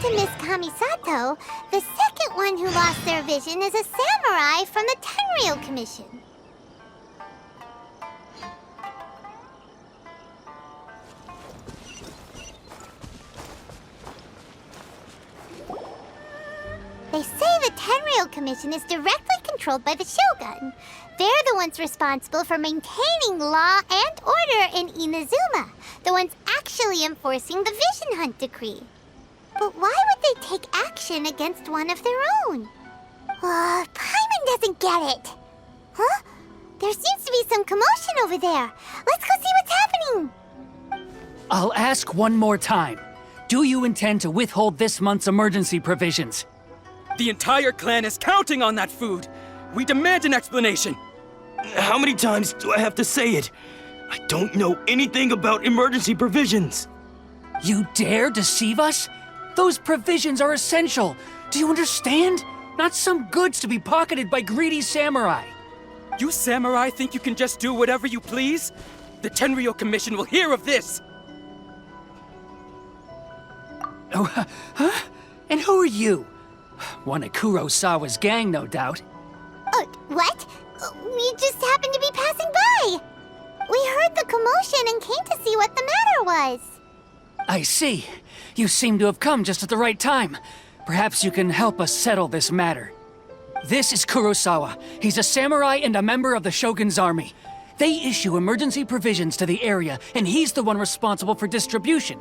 to Miss Kamisato, the second one who lost their vision is a samurai from the Tenryou Commission. They say the Tenryou Commission is directly controlled by the Shogun. They're the ones responsible for maintaining law and order in Inazuma, the ones actually enforcing the Vision Hunt decree. But why would they take action against one of their own? Paimon doesn't get it. Huh? There seems to be some commotion over there. Let's go see what's happening. I'll ask one more time. Do you intend to withhold this month's emergency provisions? The entire clan is counting on that food. We demand an explanation. How many times do I have to say it? I don't know anything about emergency provisions. You dare deceive us? Those provisions are essential. Do you understand? Not some goods to be pocketed by greedy samurai. You samurai think you can just do whatever you please? The Tenryou Commission will hear of this. Oh, huh? And who are you? One of Kurosawa's gang, no doubt. What? We just happened to be passing by. We heard the commotion and came to see what the matter was. I see. You seem to have come just at the right time. Perhaps you can help us settle this matter. This is Kurosawa. He's a samurai and a member of the Shogun's army. They issue emergency provisions to the area, and he's the one responsible for distribution.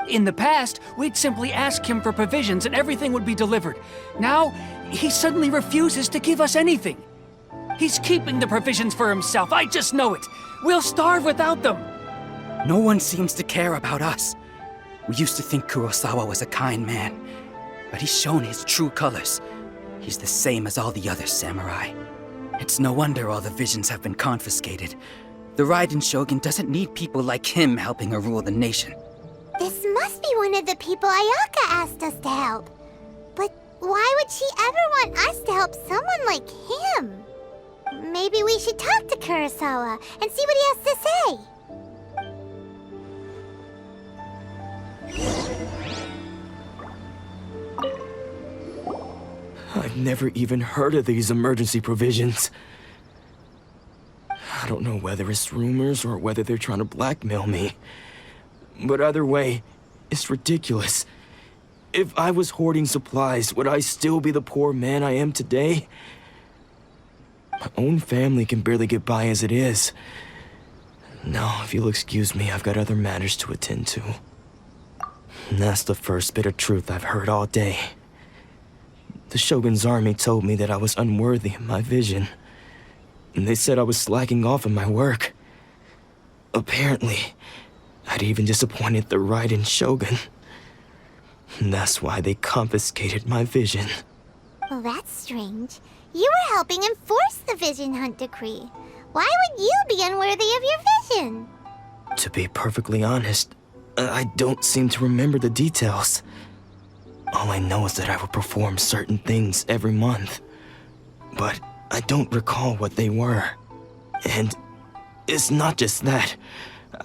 In the past, we'd simply ask him for provisions and everything would be delivered. Now, he suddenly refuses to give us anything. He's keeping the provisions for himself, I just know it. We'll starve without them. No one seems to care about us. We used to think Kurosawa was a kind man, but he's shown his true colors. He's the same as all the other samurai. It's no wonder all the visions have been confiscated. The Raiden Shogun doesn't need people like him helping her rule the nation. This must be one of the people Ayaka asked us to help. But why would she ever want us to help someone like him? Maybe we should talk to Kurosawa and see what he has to say. I've never even heard of these emergency provisions. I don't know whether it's rumors or whether they're trying to blackmail me. But either way, it's ridiculous. If I was hoarding supplies, would I still be the poor man I am today? My own family can barely get by as it is. Now, if you'll excuse me, I've got other matters to attend to. And that's the first bit of truth I've heard all day. The Shogun's army told me that I was unworthy of my vision. And they said I was slacking off in my work. Apparently, I'd even disappointed the Raiden Shogun. And that's why they confiscated my vision. Well, that's strange. You were helping enforce the Vision Hunt decree. Why would you be unworthy of your vision? To be perfectly honest, I don't seem to remember the details. All I know is that I would perform certain things every month. But I don't recall what they were. And it's not just that.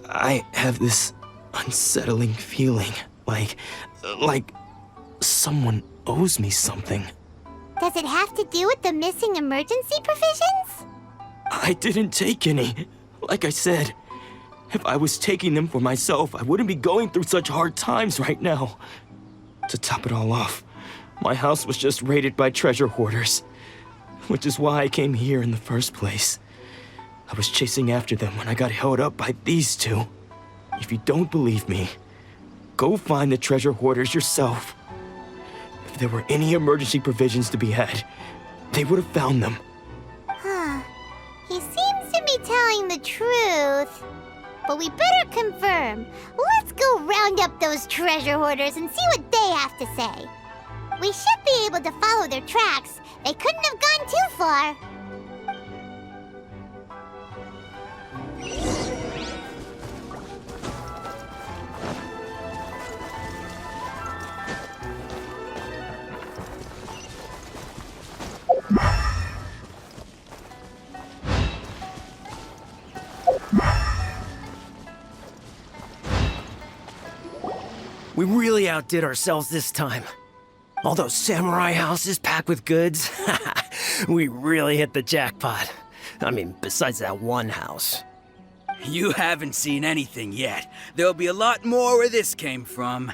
I have this unsettling feeling, like someone owes me something. Does it have to do with the missing emergency provisions? I didn't take any. Like I said, if I was taking them for myself, I wouldn't be going through such hard times right now. To top it all off, my house was just raided by treasure hoarders, which is why I came here in the first place. I was chasing after them when I got held up by these two. If you don't believe me, go find the treasure hoarders yourself. If there were any emergency provisions to be had, they would have found them. He seems to be telling the truth. But we better confirm. Let's go round up those treasure hoarders and see what they have to say. We should be able to follow their tracks. They couldn't have gone too far. We really outdid ourselves this time. All those samurai houses packed with goods. We really hit the jackpot. I mean, besides that one house. You haven't seen anything yet. There'll be a lot more where this came from.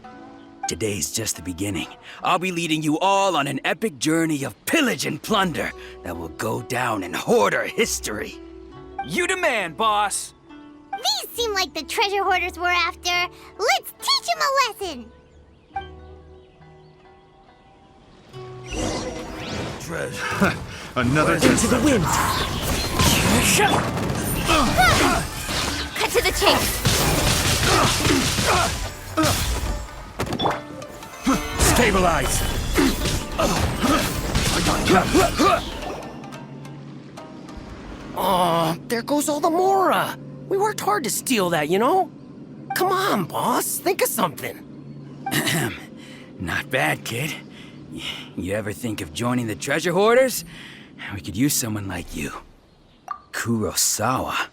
Today's just the beginning. I'll be leading you all on an epic journey of pillage and plunder that will go down in hoarder history. You demand, boss! These seem like the treasure hoarders we're after. Let's teach them a lesson! Treasure. Another Into the wind. Cut to the chase! Stabilize. Oh, there goes all the Mora. We worked hard to steal that, you know? Come on, boss. Think of something. Not bad, kid. You ever think of joining the treasure hoarders? We could use someone like you. Kurosawa.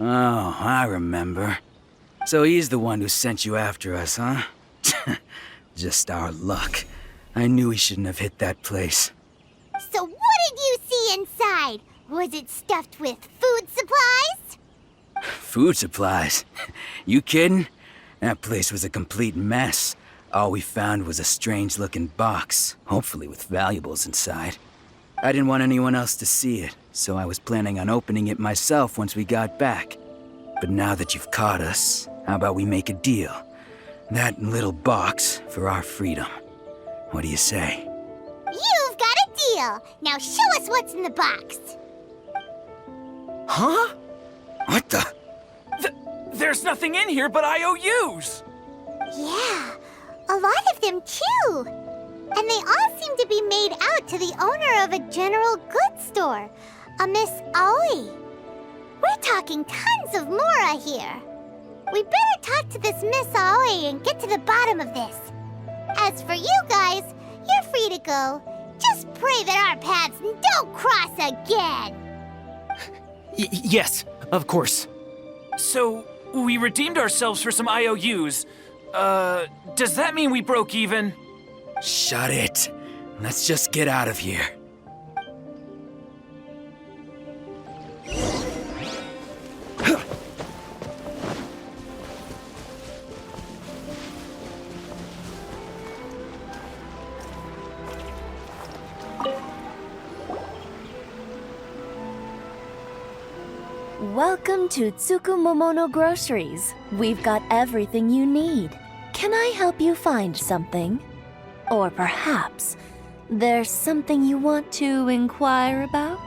Oh, I remember. So he's the one who sent you after us, huh? Just our luck. I knew he shouldn't have hit that place. So what did you see inside? Was it stuffed with food supplies? Food supplies? You kidding? That place was a complete mess. All we found was a strange-looking box, hopefully with valuables inside. I didn't want anyone else to see it, so I was planning on opening it myself once we got back. But now that you've caught us, how about we make a deal? That little box for our freedom. What do you say? You've got a deal! Now show us what's in the box! Huh? What the? There's nothing in here but IOUs! Yeah, a lot of them too! And they all seem to be made out to the owner of a general goods store, a Miss Aoi. We're talking tons of Mora here. We better talk to this Miss Aoi and get to the bottom of this. As for you guys, you're free to go. Just pray that our paths don't cross again. Yes, of course. So, we redeemed ourselves for some IOUs. Does that mean we broke even? Shut it. Let's just get out of here. Welcome to Tsukumomono Groceries. We've got everything you need. Can I help you find something? Or perhaps there's something you want to inquire about?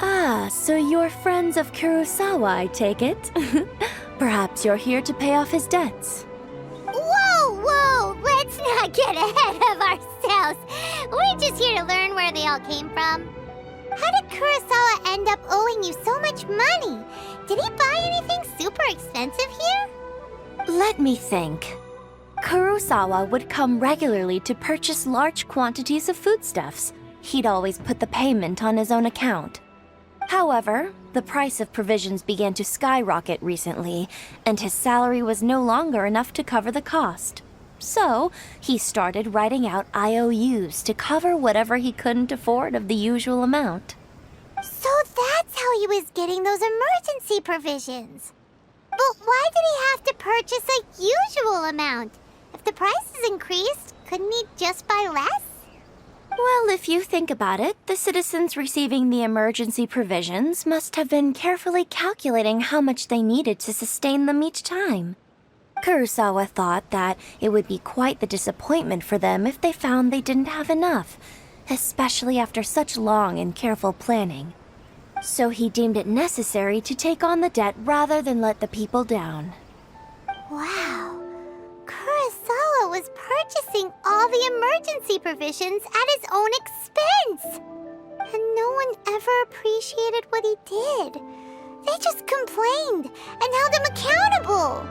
Ah, so you're friends of Kurosawa, I take it? Perhaps you're here to pay off his debts. Whoa! Let's not get ahead of ourselves. We're just here to learn where they all came from. How did Kurosawa end up owing you so much money? Did he buy anything super expensive here? Let me think. Kurosawa would come regularly to purchase large quantities of foodstuffs. He'd always put the payment on his own account. However, the price of provisions began to skyrocket recently, and his salary was no longer enough to cover the cost. So, he started writing out IOUs to cover whatever he couldn't afford of the usual amount. So that's how he was getting those emergency provisions. But why did he have to purchase a usual amount? If the prices increased, couldn't he just buy less? Well, if you think about it, the citizens receiving the emergency provisions must have been carefully calculating how much they needed to sustain them each time. Kurosawa thought that it would be quite the disappointment for them if they found they didn't have enough, especially after such long and careful planning. So he deemed it necessary to take on the debt rather than let the people down. Wow. Kurosawa was purchasing all the emergency provisions at his own expense. And no one ever appreciated what he did. They just complained and held him accountable.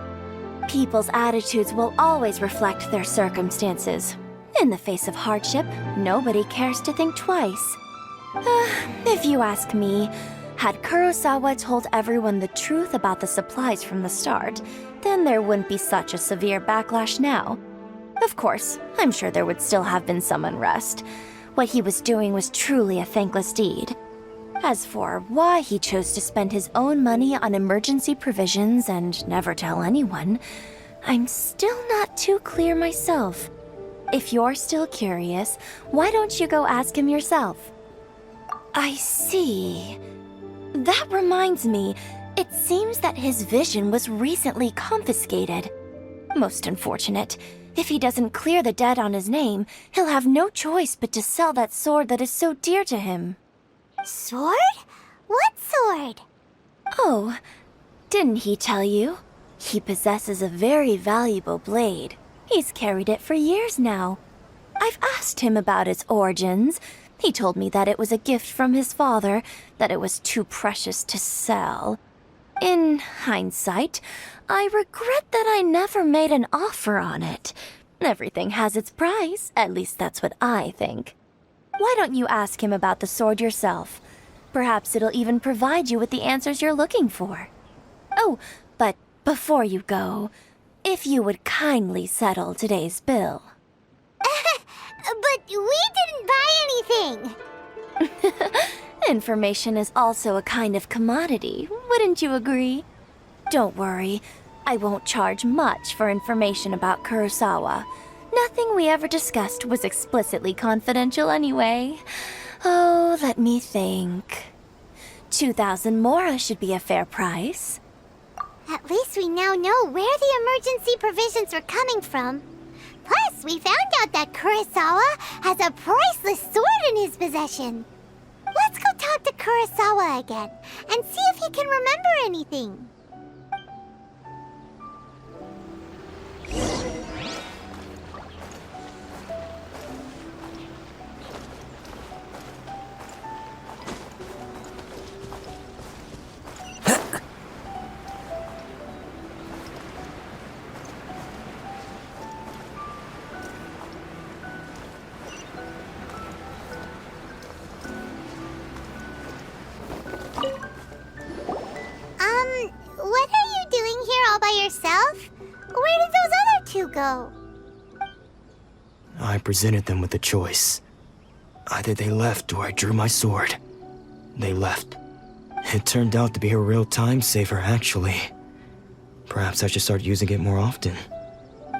People's attitudes will always reflect their circumstances. In the face of hardship, nobody cares to think twice. If you ask me, had Kurosawa told everyone the truth about the supplies from the start, then there wouldn't be such a severe backlash now. Of course, I'm sure there would still have been some unrest. What he was doing was truly a thankless deed. As for why he chose to spend his own money on emergency provisions and never tell anyone, I'm still not too clear myself. If you're still curious, why don't you go ask him yourself? I see. That reminds me, it seems that his vision was recently confiscated. Most unfortunate. If he doesn't clear the debt on his name, he'll have no choice but to sell that sword that is so dear to him. Sword? What sword? Oh, didn't he tell you? He possesses a very valuable blade. He's carried it for years now. I've asked him about its origins. He told me that it was a gift from his father, that it was too precious to sell. In hindsight, I regret that I never made an offer on it. Everything has its price, at least that's what I think. Why don't you ask him about the sword yourself? Perhaps it'll even provide you with the answers you're looking for. Oh, but before you go, if you would kindly settle today's bill. But we didn't buy anything. Information is also a kind of commodity, wouldn't you agree? Don't worry, I won't charge much for information about Kurosawa. Nothing we ever discussed was explicitly confidential anyway. Oh, let me think. 2,000 mora should be a fair price. At least we now know where the emergency provisions were coming from. Plus, we found out that Kurosawa has a priceless sword in his possession. Let's go talk to Kurosawa again and see if he can remember anything. What are you doing here all by yourself? Where did those other two go? I presented them with a choice. Either they left or I drew my sword. They left. It turned out to be a real time saver, actually. Perhaps I should start using it more often.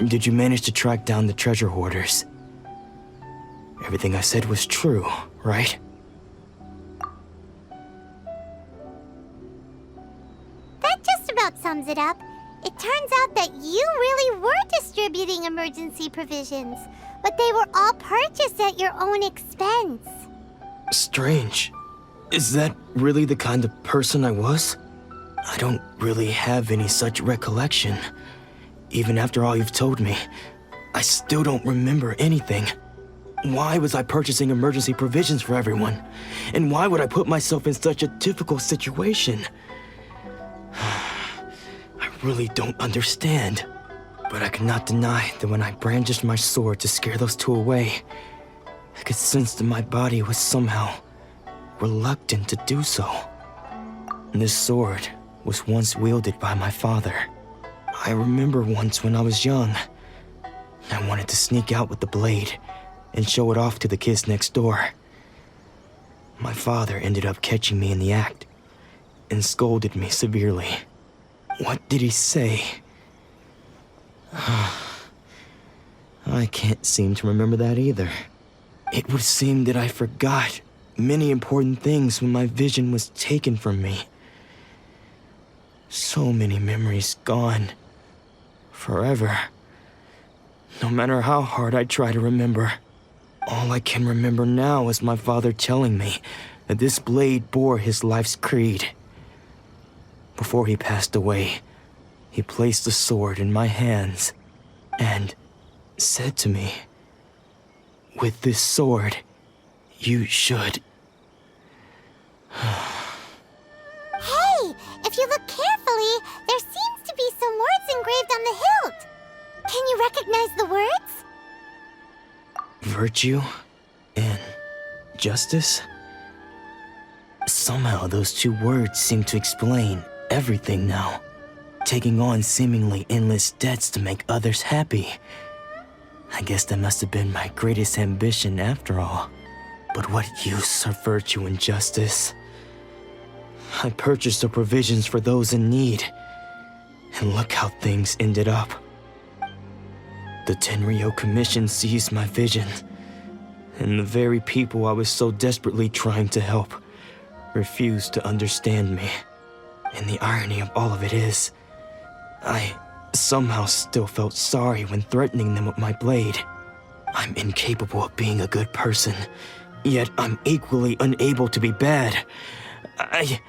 Did you manage to track down the treasure hoarders? Everything I said was true, right? That just about sums it up. It turns out that you really were distributing emergency provisions, but they were all purchased at your own expense. Strange. Is that really the kind of person I was? I don't really have any such recollection. Even after all you've told me, I still don't remember anything. Why was I purchasing emergency provisions for everyone? And why would I put myself in such a difficult situation? I really don't understand. But I cannot deny that when I brandished my sword to scare those two away, I could sense that my body was somehow reluctant to do so. This sword was once wielded by my father. I remember once when I was young, I wanted to sneak out with the blade and show it off to the kids next door. My father ended up catching me in the act and scolded me severely. What did he say? I can't seem to remember that either. It would seem that I forgot many important things when my vision was taken from me. So many memories gone. Forever. No matter how hard I try to remember, all I can remember now is my father telling me that this blade bore his life's creed. Before he passed away, he placed the sword in my hands and said to me, "With this sword, you should..." Hey, if you look carefully, there seems to be some words engraved on the hilt. Can you recognize the words? Virtue and justice? Somehow those two words seem to explain everything now. Taking on seemingly endless debts to make others happy. I guess that must have been my greatest ambition after all. But what use of virtue and justice? I purchased the provisions for those in need. And look how things ended up. The Tenryou Commission seized my vision. And the very people I was so desperately trying to help refused to understand me. And the irony of all of it is, I somehow still felt sorry when threatening them with my blade. I'm incapable of being a good person, yet I'm equally unable to be bad. I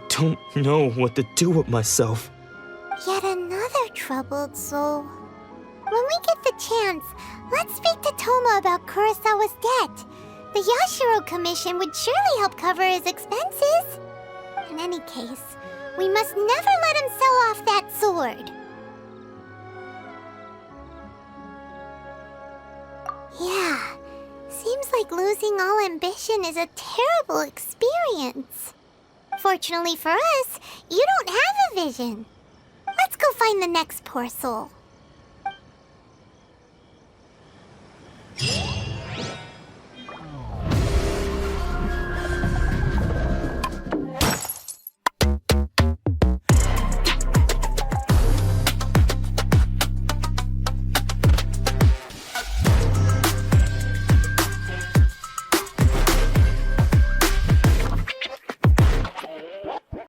don't know what to do with myself. Yet another troubled soul. When we get the chance, let's speak to Toma about Kurosawa's debt. The Yashiro Commission would surely help cover his expenses. In any case, we must never let him sell off that sword. Yeah, seems like losing all ambition is a terrible experience. Fortunately for us, you don't have a vision. Let's go find the next poor soul.